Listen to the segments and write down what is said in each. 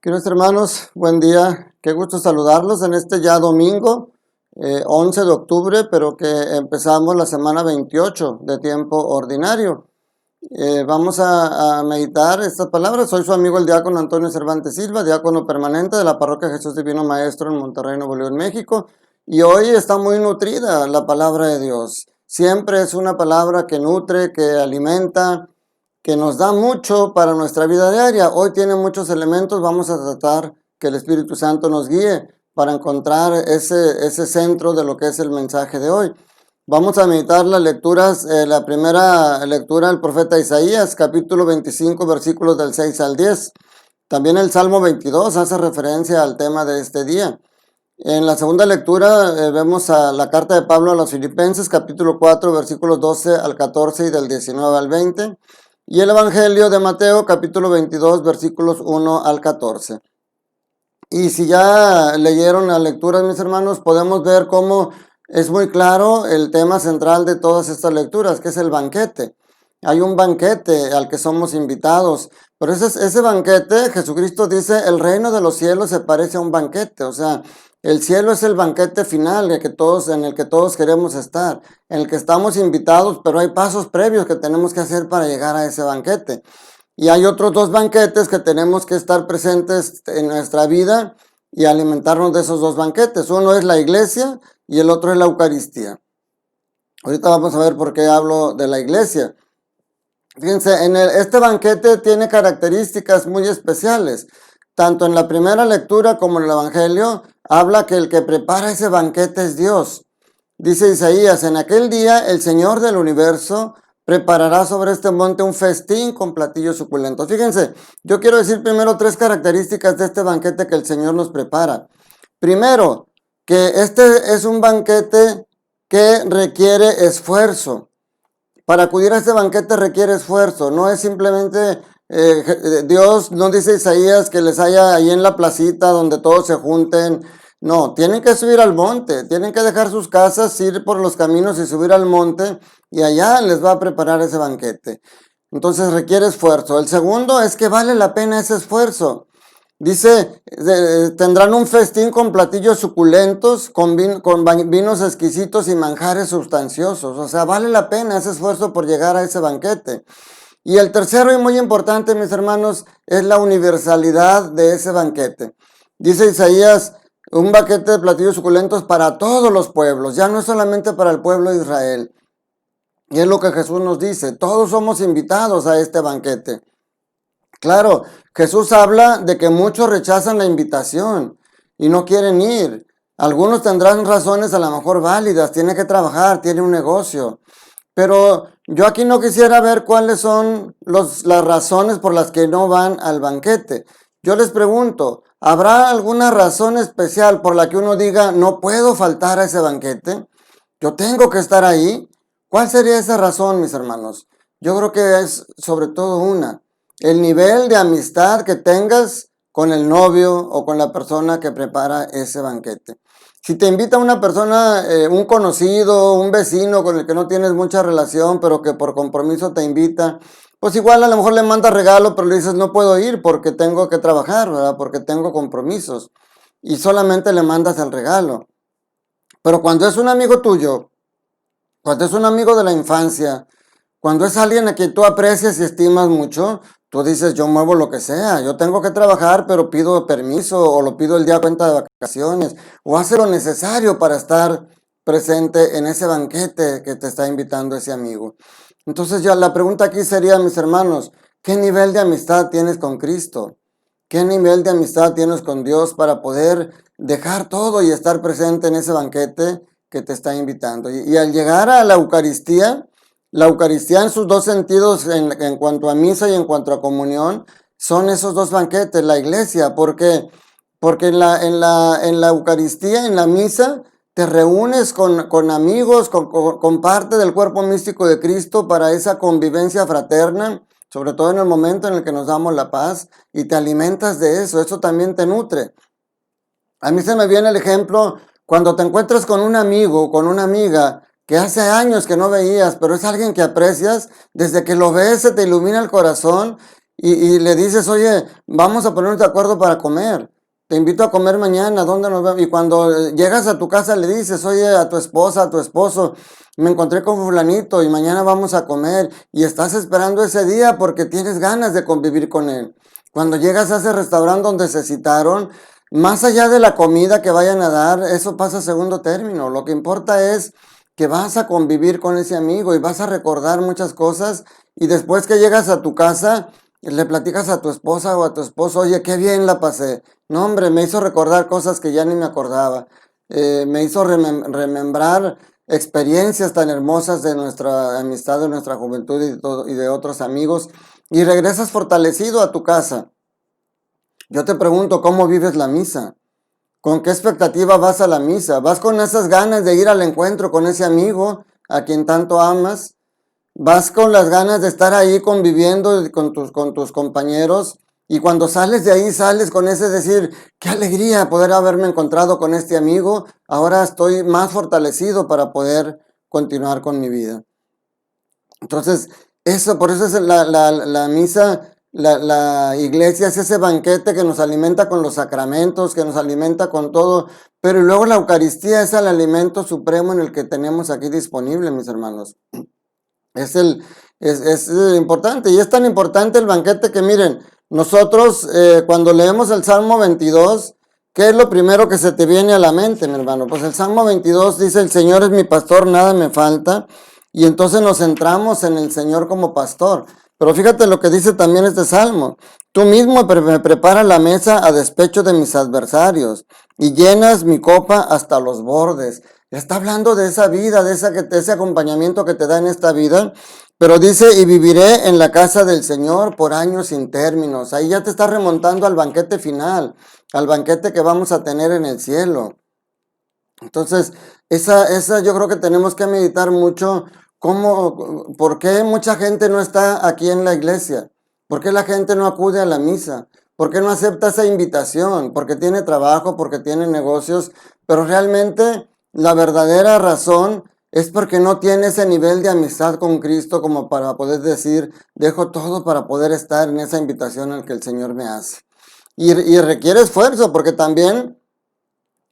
Queridos hermanos, buen día. Qué gusto saludarlos en este ya domingo, 11 de octubre, pero que empezamos la semana 28 de tiempo ordinario. Vamos a meditar estas palabras. Soy su amigo el diácono Antonio Cervantes Silva, diácono permanente de la Parroquia Jesús Divino Maestro en Monterrey, Nuevo León, México. Y hoy está muy nutrida la palabra de Dios. Siempre es una palabra que nutre, que alimenta, que nos da mucho para nuestra vida diaria. Hoy tiene muchos elementos. Vamos a tratar que el Espíritu Santo nos guíe para encontrar ese centro de lo que es el mensaje de hoy. Vamos a meditar las lecturas, la primera lectura del profeta Isaías, capítulo 25, versículos del 6 al 10. También el Salmo 22 hace referencia al tema de este día. En la segunda lectura vemos a la carta de Pablo a los Filipenses, capítulo 4, versículos 12 al 14 y del 19 al 20. Y el Evangelio de Mateo, capítulo 22, versículos 1 al 14. Y si ya leyeron las lecturas, mis hermanos, podemos ver cómo es muy claro el tema central de todas estas lecturas, que es el banquete. Hay un banquete al que somos invitados, pero ese banquete, Jesucristo dice, el reino de los cielos se parece a un banquete. O sea, el cielo es el banquete final en el que todos queremos estar, en el que estamos invitados, pero hay pasos previos que tenemos que hacer para llegar a ese banquete. Y hay otros dos banquetes que tenemos que estar presentes en nuestra vida y alimentarnos de esos dos banquetes. Uno es la iglesia y el otro es la Eucaristía. Ahorita vamos a ver por qué hablo de la iglesia. Fíjense, este banquete tiene características muy especiales. Tanto en la primera lectura como en el Evangelio, habla que el que prepara ese banquete es Dios. Dice Isaías, en aquel día el Señor del universo preparará sobre este monte un festín con platillos suculentos. Fíjense, yo quiero decir primero tres características de este banquete que el Señor nos prepara. Primero, que este es un banquete que requiere esfuerzo. Para acudir a este banquete requiere esfuerzo, no es simplemente, Dios no dice Isaías que les haya ahí en la placita donde todos se junten. No, tienen que subir al monte, tienen que dejar sus casas, ir por los caminos y subir al monte y allá les va a preparar ese banquete. Entonces requiere esfuerzo. El segundo es que vale la pena ese esfuerzo. Dice, tendrán un festín con platillos suculentos, con vinos exquisitos y manjares sustanciosos. O sea, vale la pena ese esfuerzo por llegar a ese banquete. Y el tercero y muy importante, mis hermanos, es la universalidad de ese banquete. Dice Isaías, un banquete de platillos suculentos para todos los pueblos, ya no es solamente para el pueblo de Israel. Y es lo que Jesús nos dice, todos somos invitados a este banquete. Claro, Jesús habla de que muchos rechazan la invitación y no quieren ir. Algunos tendrán razones a lo mejor válidas, tiene que trabajar, tiene un negocio. Pero yo aquí no quisiera ver cuáles son las razones por las que no van al banquete. Yo les pregunto, ¿habrá alguna razón especial por la que uno diga, no puedo faltar a ese banquete? Yo tengo que estar ahí. ¿Cuál sería esa razón, mis hermanos? Yo creo que es sobre todo una. El nivel de amistad que tengas con el novio o con la persona que prepara ese banquete. Si te invita una persona, un conocido, un vecino con el que no tienes mucha relación, pero que por compromiso te invita, pues igual a lo mejor le mandas regalo, pero le dices no puedo ir porque tengo que trabajar, ¿verdad? Porque tengo compromisos. Y solamente le mandas el regalo. Pero cuando es un amigo tuyo, cuando es un amigo de la infancia, cuando es alguien a quien tú aprecias y estimas mucho, tú dices, yo muevo lo que sea, yo tengo que trabajar, pero pido permiso o lo pido el día de cuenta de vacaciones o hace lo necesario para estar presente en ese banquete que te está invitando ese amigo. Entonces ya la pregunta aquí sería, mis hermanos, ¿qué nivel de amistad tienes con Cristo? ¿Qué nivel de amistad tienes con Dios para poder dejar todo y estar presente en ese banquete que te está invitando? Y al llegar a la Eucaristía en sus dos sentidos, en cuanto a misa y en cuanto a comunión, son esos dos banquetes, la iglesia. ¿Por qué? Porque en la Eucaristía, en la misa, te reúnes con amigos, con parte del cuerpo místico de Cristo para esa convivencia fraterna, sobre todo en el momento en el que nos damos la paz, y te alimentas de eso también te nutre. A mí se me viene el ejemplo cuando te encuentras con un amigo, con una amiga, que hace años que no veías, pero es alguien que aprecias, desde que lo ves se te ilumina el corazón y le dices, oye, vamos a ponernos de acuerdo para comer. Te invito a comer mañana, ¿dónde nos vemos? Y cuando llegas a tu casa le dices, oye, a tu esposa, a tu esposo, me encontré con fulanito y mañana vamos a comer. Y estás esperando ese día porque tienes ganas de convivir con él. Cuando llegas a ese restaurante donde se citaron, más allá de la comida que vayan a dar, eso pasa a segundo término. Lo que importa es que vas a convivir con ese amigo y vas a recordar muchas cosas y después que llegas a tu casa, le platicas a tu esposa o a tu esposo, oye, qué bien la pasé. No, hombre, me hizo recordar cosas que ya ni me acordaba. Me hizo remembrar experiencias tan hermosas de nuestra amistad, de nuestra juventud y de otros amigos. Y regresas fortalecido a tu casa. Yo te pregunto, ¿cómo vives la misa? ¿Con qué expectativa vas a la misa? ¿Vas con esas ganas de ir al encuentro con ese amigo a quien tanto amas? ¿Vas con las ganas de estar ahí conviviendo con tus compañeros? Y cuando sales de ahí, sales con ese decir, qué alegría poder haberme encontrado con este amigo. Ahora estoy más fortalecido para poder continuar con mi vida. Entonces, por eso es la misa, la iglesia es ese banquete que nos alimenta con los sacramentos, que nos alimenta con todo, pero luego la Eucaristía es el alimento supremo en el que tenemos aquí disponible, mis hermanos. Es importante, y es tan importante el banquete que miren, nosotros cuando leemos el Salmo 22, ¿qué es lo primero que se te viene a la mente, mi hermano? Pues el Salmo 22 dice, el Señor es mi pastor, nada me falta, y entonces nos centramos en el Señor como pastor. Pero fíjate lo que dice también este Salmo, tú mismo me preparas la mesa a despecho de mis adversarios, y llenas mi copa hasta los bordes. Está hablando de esa vida, de ese acompañamiento que te da en esta vida, pero dice, y viviré en la casa del Señor por años sin términos. Ahí ya te está remontando al banquete final, al banquete que vamos a tener en el cielo. Entonces, esa yo creo que tenemos que meditar mucho por qué mucha gente no está aquí en la iglesia, por qué la gente no acude a la misa, por qué no acepta esa invitación, porque tiene trabajo, porque tiene negocios, pero realmente la verdadera razón es porque no tiene ese nivel de amistad con Cristo como para poder decir, dejo todo para poder estar en esa invitación al que el Señor me hace. Y requiere esfuerzo, porque también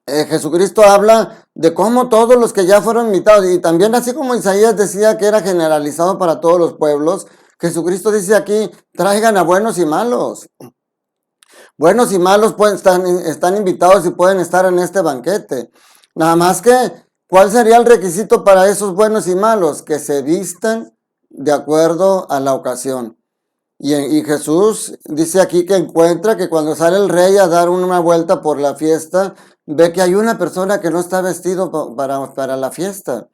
Jesucristo habla de cómo todos los que ya fueron invitados, y también así como Isaías decía que era generalizado para todos los pueblos, Jesucristo dice aquí, traigan a buenos y malos. Buenos y malos están invitados y pueden estar en este banquete. Nada más que, ¿cuál sería el requisito para esos buenos y malos? Que se vistan de acuerdo a la ocasión. Y Jesús dice aquí que encuentra que cuando sale el rey a dar una vuelta por la fiesta, ve que hay una persona que no está vestido para la fiesta.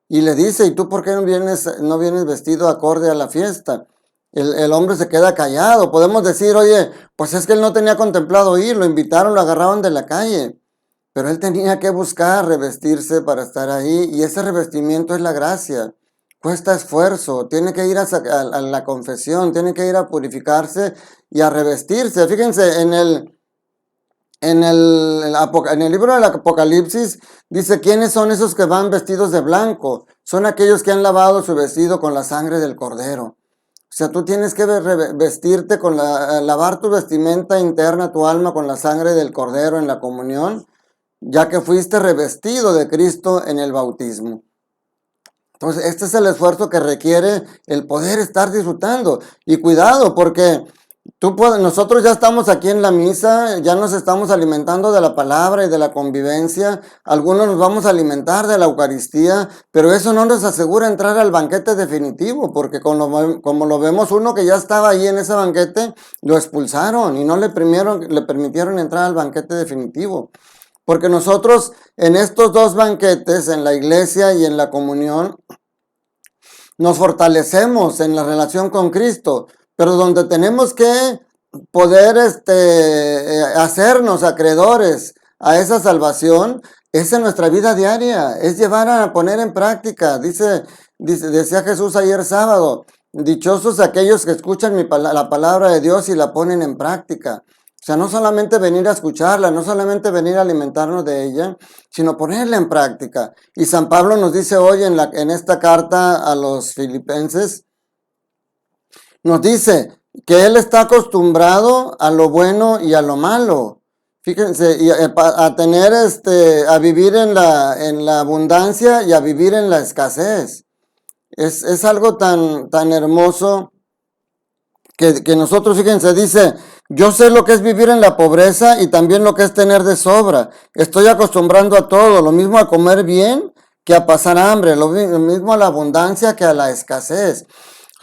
Y le dice, ¿y tú por qué no vienes vestido acorde a la fiesta? El hombre se queda callado. Podemos decir, oye, pues es que él no tenía contemplado ir, lo invitaron, lo agarraron de la calle. Pero él tenía que buscar revestirse para estar ahí, y ese revestimiento es la gracia. Cuesta esfuerzo, tiene que ir a la confesión, tiene que ir a purificarse y a revestirse. Fíjense, en el libro del Apocalipsis dice, ¿quiénes son esos que van vestidos de blanco? Son aquellos que han lavado su vestido con la sangre del cordero. O sea, tú tienes que vestirte lavar tu vestimenta interna, tu alma con la sangre del cordero en la comunión, ya que fuiste revestido de Cristo en el bautismo. Entonces, este es el esfuerzo que requiere el poder estar disfrutando. Y cuidado, porque nosotros ya estamos aquí en la misa, ya nos estamos alimentando de la palabra y de la convivencia. Algunos nos vamos a alimentar de la Eucaristía, pero eso no nos asegura entrar al banquete definitivo, porque como lo vemos, uno que ya estaba ahí en ese banquete, lo expulsaron y no le permitieron entrar al banquete definitivo. Porque nosotros en estos dos banquetes, en la iglesia y en la comunión, nos fortalecemos en la relación con Cristo, pero donde tenemos que poder hacernos acreedores a esa salvación es en nuestra vida diaria, es llevar a poner en práctica. Decía Jesús ayer sábado, dichosos aquellos que escuchan la palabra de Dios y la ponen en práctica. O sea, no solamente venir a escucharla, no solamente venir a alimentarnos de ella, sino ponerla en práctica. Y San Pablo nos dice hoy en esta carta a los filipenses, nos dice, que él está acostumbrado a lo bueno y a lo malo. Fíjense, y a tener a vivir en la abundancia y a vivir en la escasez. Es algo tan hermoso que nosotros, fíjense, dice, yo sé lo que es vivir en la pobreza y también lo que es tener de sobra. Estoy acostumbrando a todo, lo mismo a comer bien que a pasar hambre, lo mismo a la abundancia que a la escasez.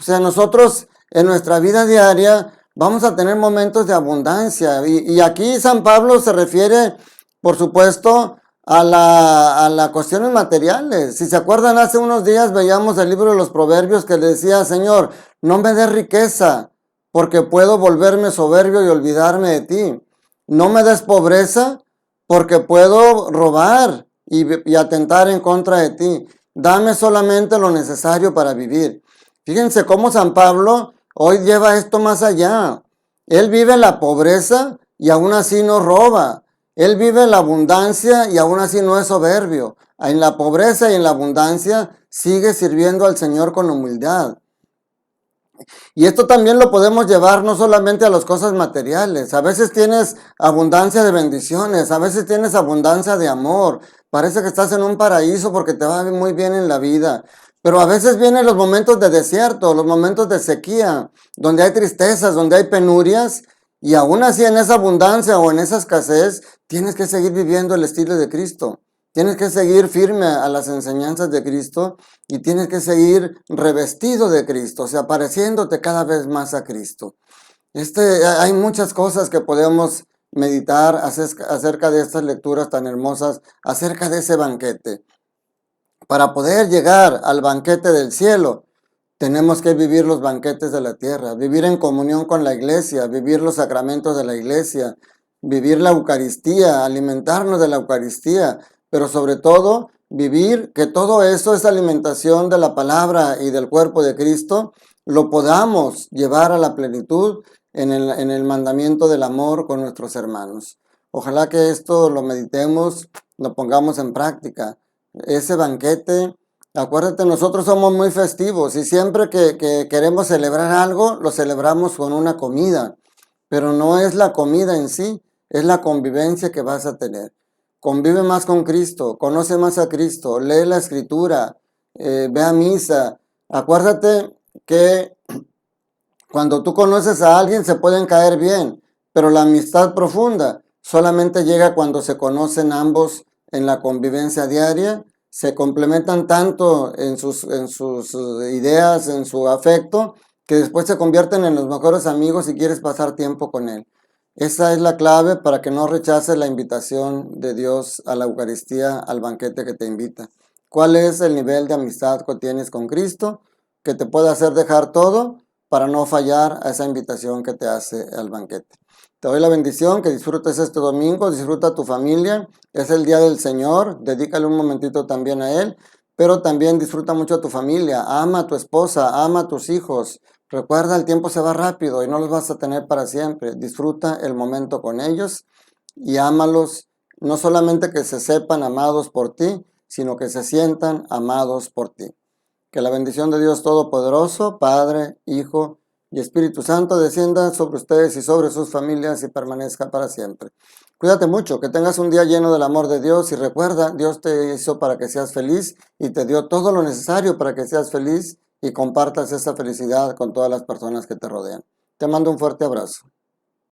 O sea, nosotros en nuestra vida diaria vamos a tener momentos de abundancia. Y aquí San Pablo se refiere, por supuesto, a las cuestiones materiales. Si se acuerdan, hace unos días veíamos el libro de los Proverbios que decía, Señor, no me des riqueza, porque puedo volverme soberbio y olvidarme de ti. No me des pobreza, porque puedo robar y atentar en contra de ti. Dame solamente lo necesario para vivir. Fíjense cómo San Pablo hoy lleva esto más allá. Él vive en la pobreza y aún así no roba. Él vive en la abundancia y aún así no es soberbio. En la pobreza y en la abundancia sigue sirviendo al Señor con humildad. Y esto también lo podemos llevar no solamente a las cosas materiales. A veces tienes abundancia de bendiciones, a veces tienes abundancia de amor. Parece que estás en un paraíso porque te va muy bien en la vida. Pero a veces vienen los momentos de desierto, los momentos de sequía, donde hay tristezas, donde hay penurias. Y aún así en esa abundancia o en esa escasez, tienes que seguir viviendo el estilo de Cristo. Tienes que seguir firme a las enseñanzas de Cristo y tienes que seguir revestido de Cristo, o sea, pareciéndote cada vez más a Cristo. Hay muchas cosas que podemos meditar acerca de estas lecturas tan hermosas, acerca de ese banquete. Para poder llegar al banquete del cielo, tenemos que vivir los banquetes de la tierra, vivir en comunión con la iglesia, vivir los sacramentos de la iglesia, vivir la Eucaristía, alimentarnos de la Eucaristía, pero sobre todo vivir que todo eso, esa alimentación de la palabra y del cuerpo de Cristo, lo podamos llevar a la plenitud en el mandamiento del amor con nuestros hermanos. Ojalá que esto lo meditemos, lo pongamos en práctica. Ese banquete, acuérdate, nosotros somos muy festivos y siempre que queremos celebrar algo, lo celebramos con una comida, pero no es la comida en sí, es la convivencia que vas a tener. Convive más con Cristo, conoce más a Cristo, lee la Escritura, ve a misa. Acuérdate que cuando tú conoces a alguien se pueden caer bien, pero la amistad profunda solamente llega cuando se conocen ambos en la convivencia diaria, se complementan tanto en sus ideas, en su afecto, que después se convierten en los mejores amigos y quieres pasar tiempo con él. Esa es la clave para que no rechaces la invitación de Dios a la Eucaristía, al banquete que te invita. ¿Cuál es el nivel de amistad que tienes con Cristo que te puede hacer dejar todo para no fallar a esa invitación que te hace al banquete? Te doy la bendición, que disfrutes este domingo, disfruta a tu familia, es el día del Señor, dedícale un momentito también a Él, pero también disfruta mucho a tu familia, ama a tu esposa, ama a tus hijos. Recuerda, el tiempo se va rápido y no los vas a tener para siempre. Disfruta el momento con ellos y ámalos, no solamente que se sepan amados por ti, sino que se sientan amados por ti. Que la bendición de Dios Todopoderoso, Padre, Hijo y Espíritu Santo descienda sobre ustedes y sobre sus familias y permanezca para siempre. Cuídate mucho, que tengas un día lleno del amor de Dios y recuerda, Dios te hizo para que seas feliz y te dio todo lo necesario para que seas feliz y compartas esa felicidad con todas las personas que te rodean. Te mando un fuerte abrazo.